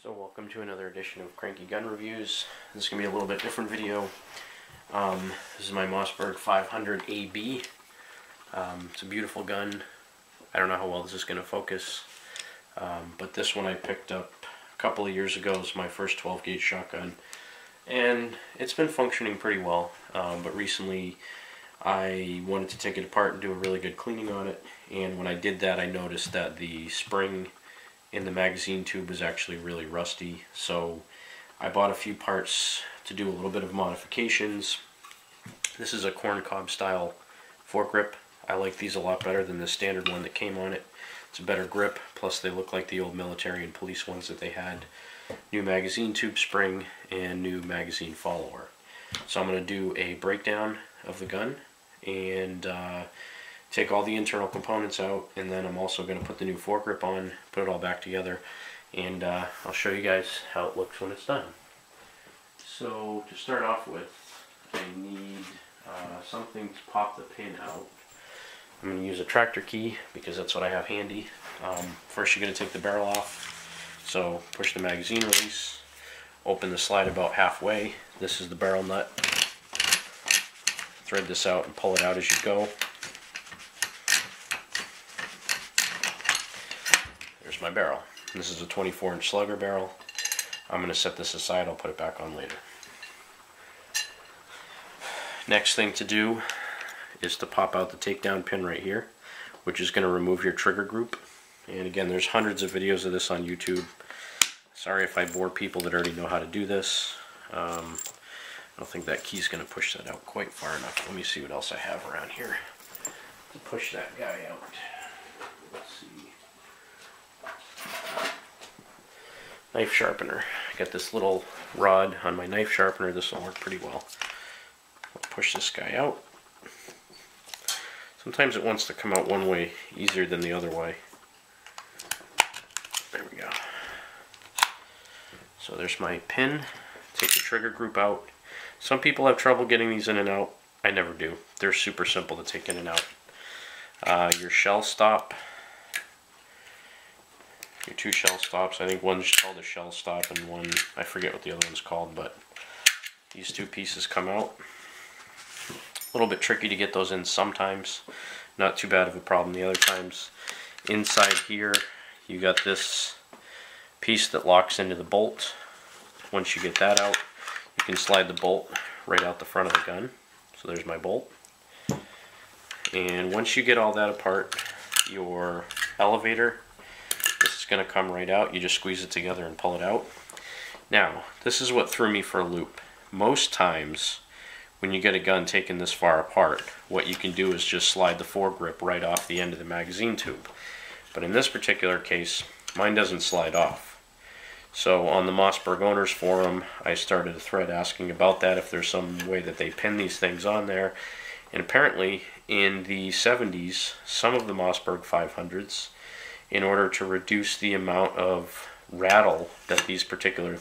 So welcome to another edition of Cranky Gun Reviews. This is going to be a little bit different video. This is my Mossberg 500 AB. It's a beautiful gun. I don't know how well this is going to focus, but this one I picked up a couple of years ago. It's my first 12 gauge shotgun, and it's been functioning pretty well, but recently I wanted to take it apart and do a really good cleaning on it, and when I did that I noticed that the spring in the magazine tube was actually really rusty, so I bought a few parts to do a little bit of modifications. This is a Corncob style foregrip. I like these a lot better than the standard one that came on it. It's a better grip, plus they look like the old military and police ones that they had. New magazine tube spring and new magazine follower. So I'm going to do a breakdown of the gun and take all the internal components out, and then I'm also going to put the new foregrip on, put it all back together, and I'll show you guys how it looks when it's done. So to start off with, I need something to pop the pin out. I'm going to use a tractor key because that's what I have handy. First you're going to take the barrel off, so push the magazine release, open the slide about halfway. This is the barrel nut. Thread this out and pull it out as you go. There's my barrel. This is a 24-inch slugger barrel. I'm going to set this aside. I'll put it back on later. Next thing to do is to pop out the takedown pin right here, which is going to remove your trigger group. And again, there's hundreds of videos of this on YouTube. Sorry if I bore people that already know how to do this. I don't think that key's going to push that out quite far enough. Let me see what else I have around here to push that guy out. Let's see. Knife sharpener. I got this little rod on my knife sharpener. This will work pretty well. I'll push this guy out. Sometimes it wants to come out one way easier than the other way. There we go. So there's my pin. Take the trigger group out. Some people have trouble getting these in and out. I never do. They're super simple to take in and out. Your shell stop. Your two shell stops. I think one's called a shell stop and one, I forget what the other one's called, but these two pieces come out. A little bit tricky to get those in sometimes. Not too bad of a problem the other times. Inside here, you got this piece that locks into the bolt. Once you get that out, you can slide the bolt right out the front of the gun. So there's my bolt. And once you get all that apart, your elevator, this is going to come right out. You just squeeze it together and pull it out. Now, this is what threw me for a loop. Most times, when you get a gun taken this far apart, what you can do is just slide the foregrip right off the end of the magazine tube. But in this particular case, mine doesn't slide off. So on the Mossberg Owners Forum, I started a thread asking about that, if there's some way that they pin these things on there. And apparently, in the 70s, some of the Mossberg 500s, in order to reduce the amount of rattle that these particular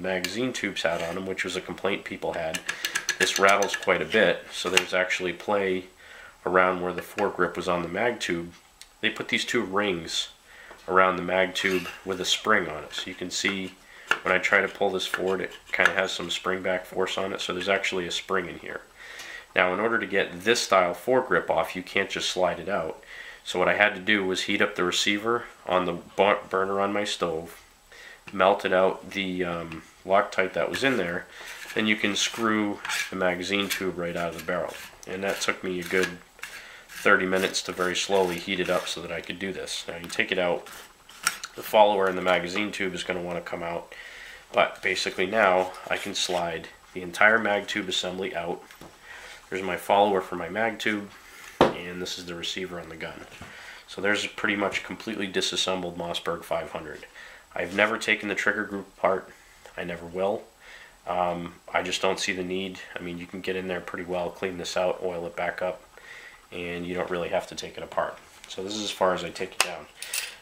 magazine tubes had on them, which was a complaint people had, this rattles quite a bit, so there's actually play around where the foregrip was on the mag tube. They put these two rings around the mag tube with a spring on it, so you can see when I try to pull this forward, it kind of has some spring back force on it, so there's actually a spring in here. Now, in order to get this style foregrip off, you can't just slide it out. So what I had to do was heat up the receiver on the burner on my stove, melted out the Loctite that was in there, then you can screw the magazine tube right out of the barrel. And that took me a good 30 minutes to very slowly heat it up so that I could do this. Now you take it out, the follower in the magazine tube is going to want to come out, but basically now I can slide the entire mag tube assembly out. There's my follower for my mag tube, and this is the receiver on the gun. So there's a pretty much completely disassembled Mossberg 500. I've never taken the trigger group apart. I never will. I just don't see the need. I mean, you can get in there pretty well, clean this out, oil it back up, and you don't really have to take it apart. So this is as far as I take it down.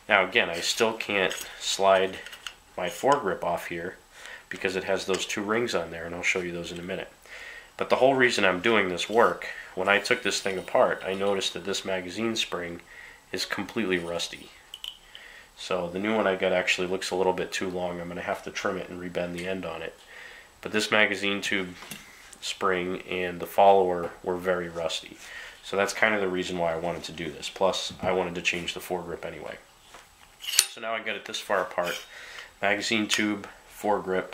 Now again, I still can't slide my foregrip off here because it has those two rings on there, and I'll show you those in a minute. But the whole reason I'm doing this work, when I took this thing apart, I noticed that this magazine spring is completely rusty. So the new one I got actually looks a little bit too long. I'm going to have to trim it and rebend the end on it. But this magazine tube spring and the follower were very rusty. So that's kind of the reason why I wanted to do this. Plus, I wanted to change the foregrip anyway. So now I got it this far apart. Magazine tube, foregrip.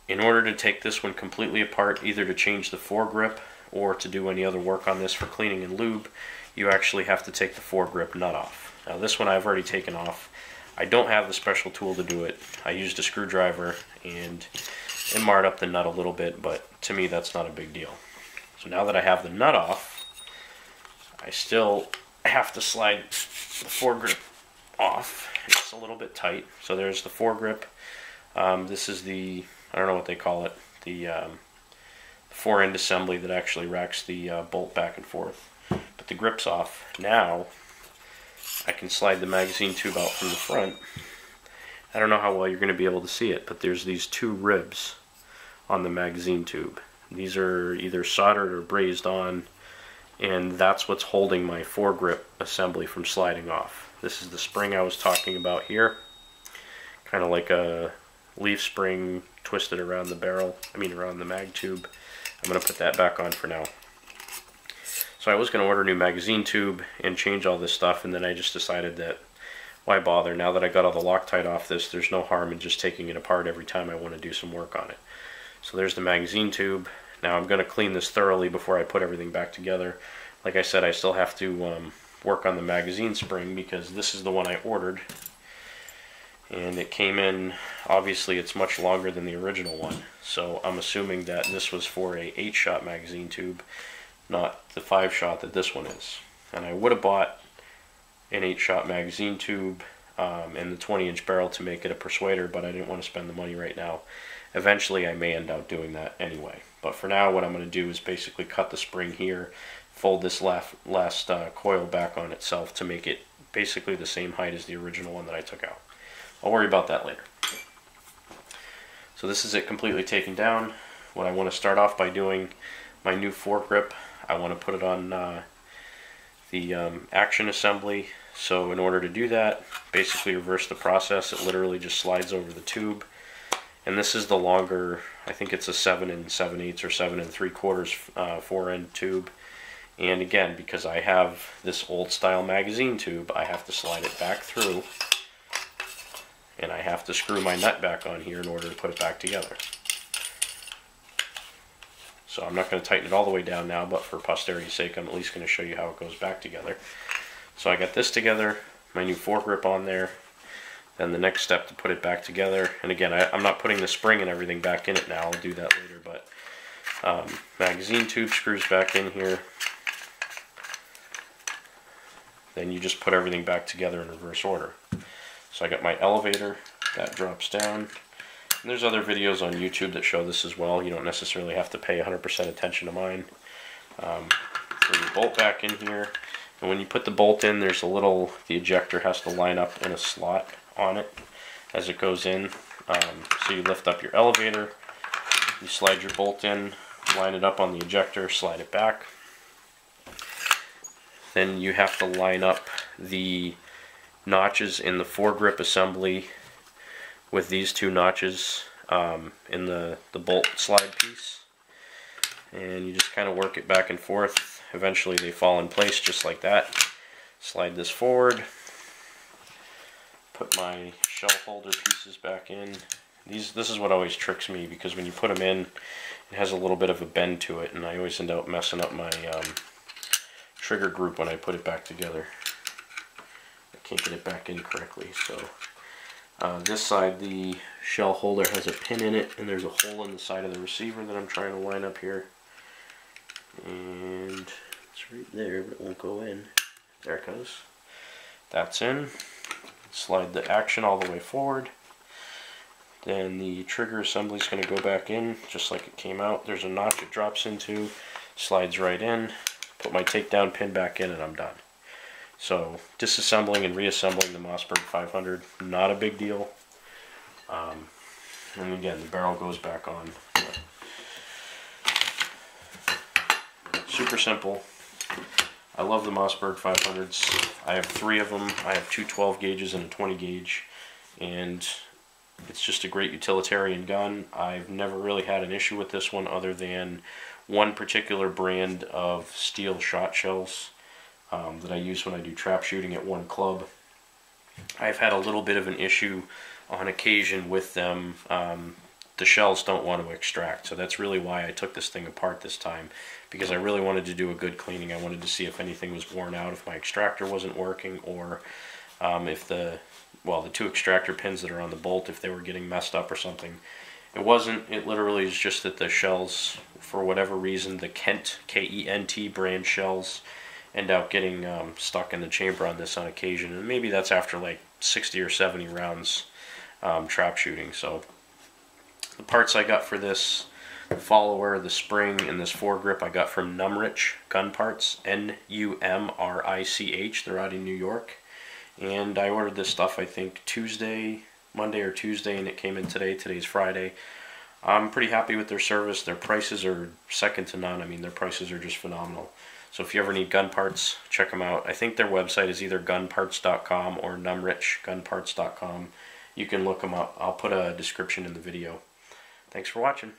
In order to take this one completely apart, either to change the foregrip or to do any other work on this for cleaning and lube, you actually have to take the foregrip nut off. Now this one I've already taken off. I don't have the special tool to do it. I used a screwdriver and it marred up the nut a little bit, but to me that's not a big deal. So now that I have the nut off, I still have to slide the foregrip off. It's a little bit tight. So there's the foregrip. This is the, I don't know what they call it, the fore-end assembly that actually racks the bolt back and forth. But the grip's off. Now I can slide the magazine tube out from the front. I don't know how well you're going to be able to see it, but there's these two ribs on the magazine tube. These are either soldered or brazed on, and that's what's holding my foregrip assembly from sliding off. This is the spring I was talking about here, kind of like a leaf spring twisted around the barrel, around the mag tube. I'm going to put that back on for now. So I was going to order a new magazine tube and change all this stuff, and then I just decided that why bother? Now that I got all the Loctite off this, there's no harm in just taking it apart every time I want to do some work on it. So there's the magazine tube. Now I'm going to clean this thoroughly before I put everything back together. Like I said, I still have to work on the magazine spring because this is the one I ordered. And it came in, obviously it's much longer than the original one. So I'm assuming that this was for a 8-shot magazine tube, not the 5-shot that this one is. And I would have bought an 8-shot magazine tube and the 20-inch barrel to make it a persuader, but I didn't want to spend the money right now. Eventually I may end up doing that anyway. But for now what I'm going to do is basically cut the spring here, fold this last coil back on itself to make it basically the same height as the original one that I took out. I'll worry about that later. So this is it completely taken down. What I want to start off by doing, my new foregrip, I want to put it on the action assembly. So in order to do that, basically reverse the process. It literally just slides over the tube. And this is the longer, I think it's a 7 7/8 or 7 3/4 fore-end tube. And again, because I have this old style magazine tube, I have to slide it back through. And I have to screw my nut back on here in order to put it back together. So I'm not going to tighten it all the way down now, but for posterity's sake, I'm at least going to show you how it goes back together. So I got this together, my new foregrip on there. Then the next step to put it back together, and again, I'm not putting the spring and everything back in it now, I'll do that later, but magazine tube screws back in here. Then you just put everything back together in reverse order. So I got my elevator, that drops down. And there's other videos on YouTube that show this as well. You don't necessarily have to pay 100% attention to mine. Put your bolt back in here. And when you put the bolt in, there's a little, the ejector has to line up in a slot on it as it goes in. So you lift up your elevator, you slide your bolt in, line it up on the ejector, slide it back. Then you have to line up the notches in the foregrip assembly with these two notches in the bolt slide piece, and you just kind of work it back and forth. Eventually they fall in place just like that. Slide this forward, put my shell holder pieces back in. This is what always tricks me, because when you put them in, it has a little bit of a bend to it, and I always end up messing up my trigger group when I put it back together. I can't get it back in correctly. So this side, the shell holder has a pin in it, and there's a hole in the side of the receiver that I'm trying to line up here. And it's right there, but it won't go in. There it goes. That's in. Slide the action all the way forward. Then the trigger assembly is going to go back in just like it came out. There's a notch it drops into, slides right in. Put my takedown pin back in, and I'm done. So disassembling and reassembling the Mossberg 500, not a big deal. And again, the barrel goes back on. Super simple. I love the Mossberg 500s. I have 3 of them. I have 2 12 gauges and a 20 gauge, and it's just a great utilitarian gun. I've never really had an issue with this one other than one particular brand of steel shot shells that I use when I do trap shooting at one club. I've had a little bit of an issue on occasion with them. The shells don't want to extract, so that's really why I took this thing apart this time, because I really wanted to do a good cleaning. I wanted to see if anything was worn out, if my extractor wasn't working, or if the 2 extractor pins that are on the bolt, if they were getting messed up or something. It wasn't. It literally is just that the shells, for whatever reason, the Kent, K-E-N-T brand shells end up getting stuck in the chamber on this on occasion, and maybe that's after like 60 or 70 rounds trap shooting. So the parts I got for this follower, the spring, and this foregrip I got from Numrich Gun Parts, N-U-M-R-I-C-H. They're out in New York, and I ordered this stuff I think Monday or Tuesday, and it came in today. Today's Friday. I'm pretty happy with their service. Their prices are second to none. I mean, their prices are just phenomenal. So if you ever need gun parts, check them out. I think their website is either gunparts.com or numrichgunparts.com. You can look them up. I'll put a description in the video. Thanks for watching.